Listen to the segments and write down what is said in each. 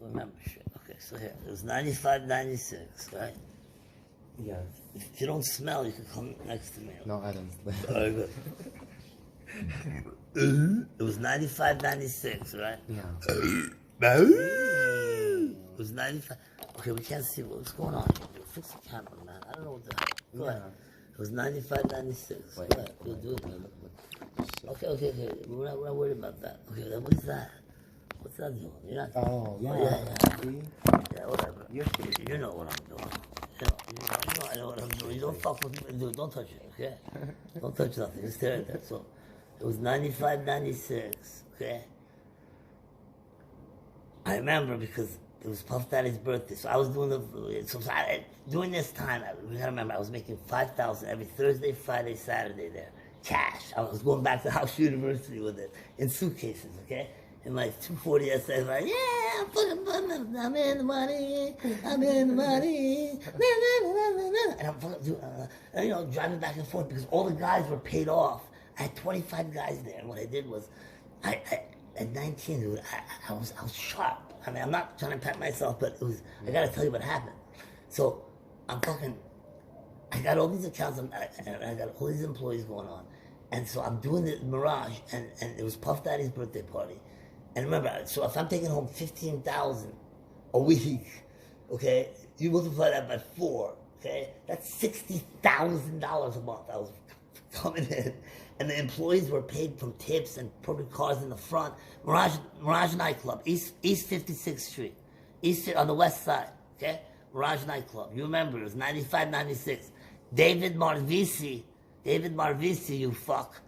remember shit. Okay, so here, it was 95, 96, right? Yeah. If you don't smell, you can come next to me. No, I don't. Very good. It was 95, 96, right? Yeah. It was 95. Okay, we can't see what's going on here. Fix the camera, man. I don't know what the hell. Go ahead. It was 95, 96. Wait, Go ahead. We'll do it. Okay. We're not worried about that. Okay, then what is that? What's that doing? You're not. Oh, yeah. Yeah, whatever. You know what I'm doing. I know what I'm doing. You don't fuck with me, dude. Don't touch it, okay? Don't touch nothing. Just stare at that. So, it was 95, 96, okay? I remember because it was Puff Daddy's birthday. So I was doing during this time, we gotta remember, I was making $5,000 every Thursday, Friday, Saturday there. Cash. I was going back to House University with it in suitcases, okay? In my 240 SS, like, yeah, I'm in the money, I'm in the money, and I'm fucking, driving back and forth because all the guys were paid off. I had 25 guys there, and what I did was, at 19, dude, I was sharp. I mean, I'm not trying to pat myself, but I gotta tell you what happened. So, I got all these accounts, and I got all these employees going on. And so I'm doing the Mirage, and it was Puff Daddy's birthday party. And remember, so if I'm taking home $15,000 a week, okay, you multiply that by 4, okay, that's $60,000 a month I was coming in. And the employees were paid from tips and perfect cars in the front. Mirage nightclub, East 56th Street, on the west side, okay? Mirage nightclub. You remember, it was 95, 96. David Marvisi, you fuck.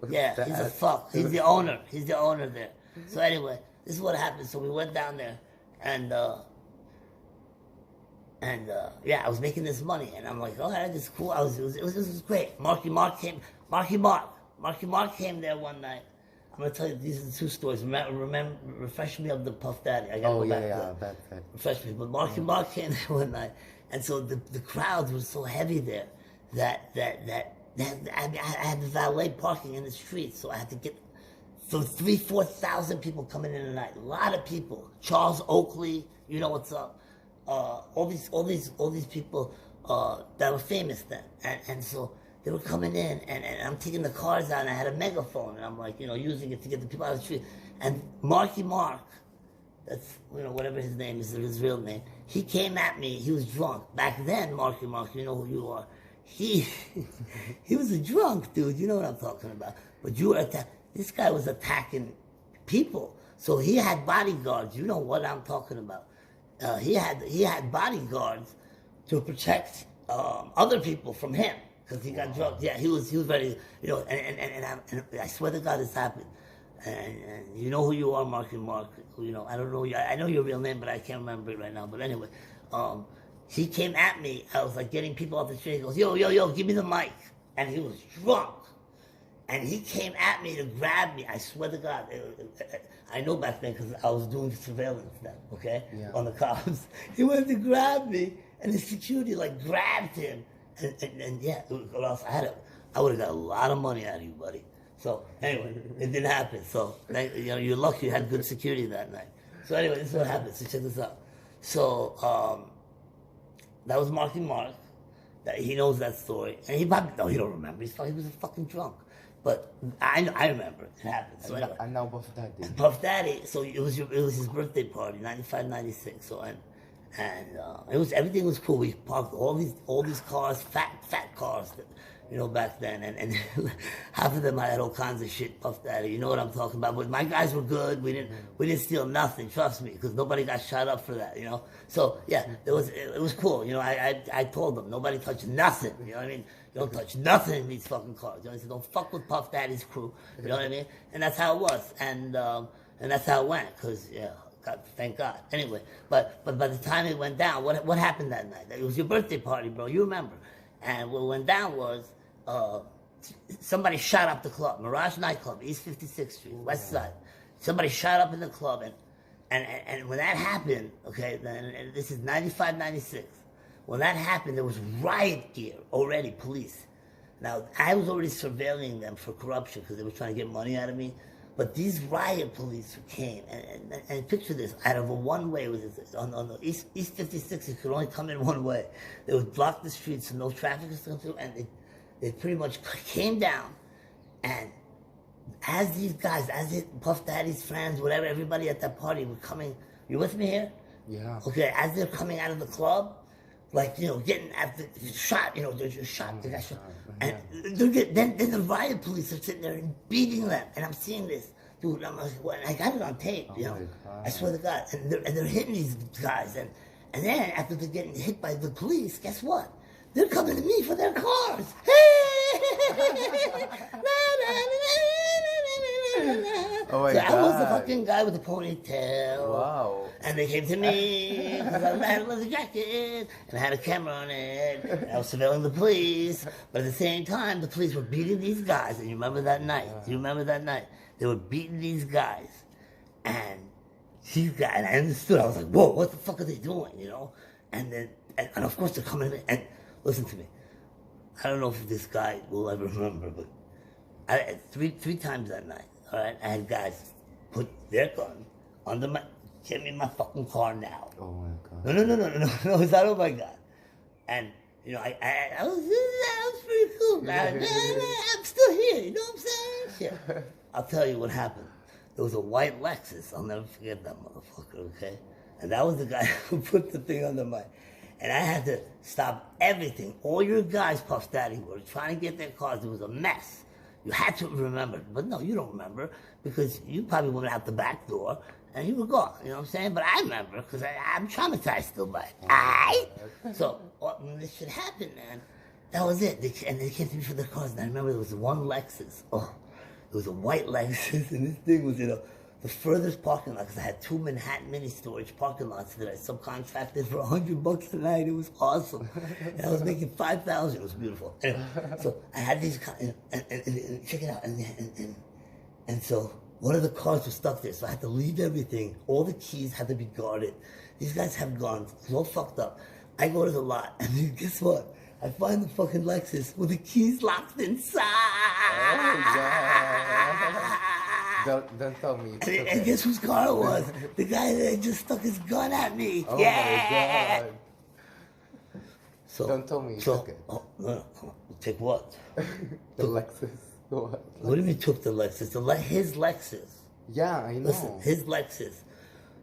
Yeah, he's a fuck. He's the owner there. So anyway, this is what happened. So we went down there, and I was making this money, and I'm like, all right, this is cool. This was great. Marky Mark came there one night. I'm gonna tell you, these are the 2 stories. Refresh me of the Puff Daddy. I gotta go back to that. Refresh me. But Marky Mark came there one night, and so the crowds were so heavy there that I had the valet parking in the street, so I had to get 3,000-4,000 people coming in a night. A lot of people. Charles Oakley, you know what's up. All these people that were famous then, and so they were coming in, and I'm taking the cars out, and I had a megaphone, and I'm like, using it to get the people out of the street. And Marky Mark, that's whatever his name is, his real name, he came at me. He was drunk back then. Marky Mark, you know who you are. He was a drunk dude. You know what I'm talking about. But this guy was attacking people. So he had bodyguards. You know what I'm talking about. He had bodyguards to protect other people from him because he got drunk. Yeah, he was very, and I swear to God this happened. And you know who you are, Marky Mark. I don't know. I know your real name, but I can't remember it right now. But anyway, he came at me. I was like getting people off the street. He goes, yo, give me the mic. And he was drunk. And he came at me to grab me. I swear to God. I know back then because I was doing surveillance then, okay? Yeah. On the cops. He wanted to grab me, and the security grabbed him. And yeah, or else I would have got a lot of money out of you, buddy. So anyway, it didn't happen. So you're lucky you had good security that night. So anyway, this is what happened. So check this out. So that was Marky Mark. That he knows that story, and he probably he don't remember. He was fucking drunk. But I remember it happened. So anyway, I know Puff Daddy. Puff Daddy. So it was his birthday party, 95, 96. So and everything was cool. We parked all these cars, fat cars, back then, and half of them I had all kinds of shit. Puff Daddy, you know what I'm talking about. But my guys were good. We didn't steal nothing. Trust me, because nobody got shot up for that. So yeah, it was cool. I told them nobody touched nothing. You know what I mean? You don't touch nothing in these fucking cars. You know what I mean? Don't fuck with Puff Daddy's crew. You know what I mean? And that's how it was. And that's how it went. Because God, thank God. Anyway, but by the time it went down, what happened that night? It was your birthday party, bro. You remember? And what went down was somebody shot up the club, Mirage nightclub, East 56th Street, West Side. Somebody shot up in the club, and when that happened, okay, then this is 95, 96. When that happened, there was riot gear already, police. Now, I was already surveilling them for corruption because they were trying to get money out of me. But these riot police who came, and picture this, out of a one-way, on the East 56, you could only come in one way. They would block the streets so no traffic was going through, and they pretty much came down, and as these guys, Puff Daddy's friends, whatever, everybody at that party were coming, you with me here? Yeah. Okay, as they're coming out of the club, like, getting after shot, they're just shot, they got shot. And then the riot police are sitting there and beating them, and I'm seeing this, dude. I'm like, well, I got it on tape, I swear to God, and they're hitting these guys, and then after they're getting hit by the police, guess what? They're coming to me for their cars. Oh my so God. I was the fucking guy with the ponytail. Wow. And they came to me because I had a leather jacket and I had a camera on it. And I was surveilling the police, but at the same time, the police were beating these guys. And you remember that night? Do you remember that night? They were beating these guys, and these guys. And I understood. I was like, "Whoa, what the fuck are they doing?" And then, and of course, they're coming in. And listen to me. I don't know if this guy will ever remember, but three times that night. All right, I had guys put their gun under get me in my fucking car now. Oh my God. No, it's not, oh my God. And, I was pretty cool, man. I'm still here, you know what I'm saying? Shit. I'll tell you what happened. There was a white Lexus, I'll never forget that motherfucker, okay? And that was the guy who put the thing under my, and I had to stop everything. All your guys, Puff Daddy, were trying to get their cars. It was a mess. You had to remember, but no, you don't remember because you probably went out the back door and you were gone. You know what I'm saying? But I remember because I'm traumatized still by it. Aight? So when this shit happened, man, that was it. And they came to me for their cars, and I remember there was one Lexus. Oh, it was a white Lexus, and this thing was, the furthest parking lot, because I had 2 Manhattan mini storage parking lots that I subcontracted for $100 a night. It was awesome. And I was making $5,000. It was beautiful. Anyway, so I had these, and check it out. And so one of the cars was stuck there, so I had to leave everything. All the keys had to be guarded. These guys have guns. It was all fucked up. I go to the lot, and then guess what? I find the fucking Lexus with the keys locked inside. Oh my God. Don't tell me. And guess whose car it was? The guy that just stuck his gun at me. Oh yeah. my God. So, don't tell me you took it. Oh, no. Take what? The Lexus. What do you mean took the Lexus? His Lexus. Yeah, I know. Listen, his Lexus.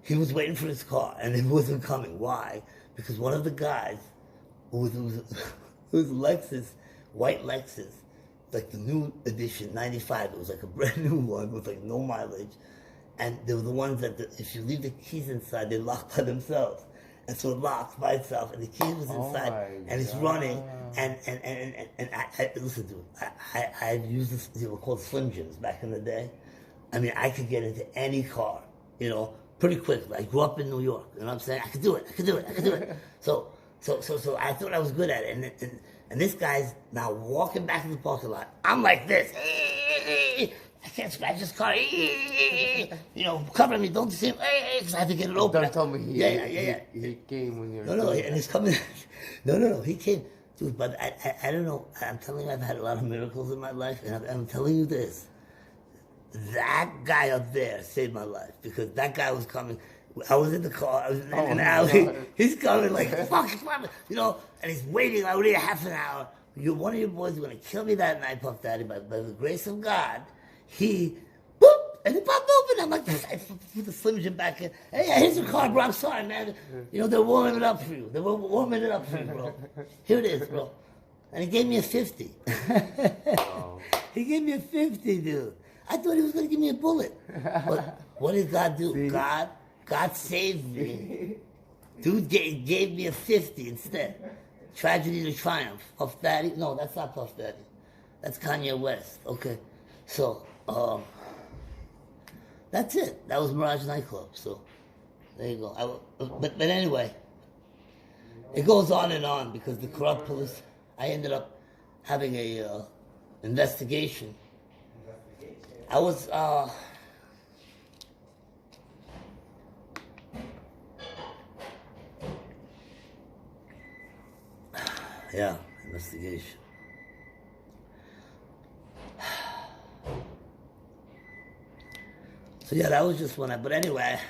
He was waiting for his car, and it wasn't coming. Why? Because one of the guys who was Lexus, white Lexus, like the new edition, 95. It was like a brand new one with like no mileage. And they were the ones that, if you leave the keys inside, they lock by themselves. And so it locks by itself, and the key was inside, and it's running. And I listen to it. I've used this, they were called Slim Jims back in the day. I mean, I could get into any car, pretty quickly. I grew up in New York, you know what I'm saying? I could do it. So I thought I was good at it. And this guy's now walking back to the parking lot. I'm like this. I can't scratch his car. Cover me. Don't see him. Because I have to get it open. Don't tell me he came when you were... No, and he's coming. No, he came. Dude, but I don't know. I'm telling you, I've had a lot of miracles in my life. And I'm telling you this. That guy up there saved my life. Because that guy was coming. I was in the car. I was in an alley. God. He's coming like, fuck, and he's waiting. I waited half an hour. One of your boys is going to kill me that night, Puff Daddy. By the grace of God, he, boop, and it popped open. I'm like, I put the Slim Jim back in. Hey, here's your car, bro. I'm sorry, man. They're warming it up for you. They're warming it up for you, bro. Here it is, bro. And he gave me a 50. He gave me a 50, dude. I thought he was going to give me a bullet. But what did God do? See? God saved me. Dude gave me a 50 instead. Tragedy to triumph. Puff Daddy? No, that's not Puff Daddy. That's Kanye West. Okay. So, that's it. That was Mirage nightclub. So, there you go. But anyway, it goes on and on because the corrupt police, I ended up having a investigation. I was, yeah, investigation. So yeah, that was just one. But anyway.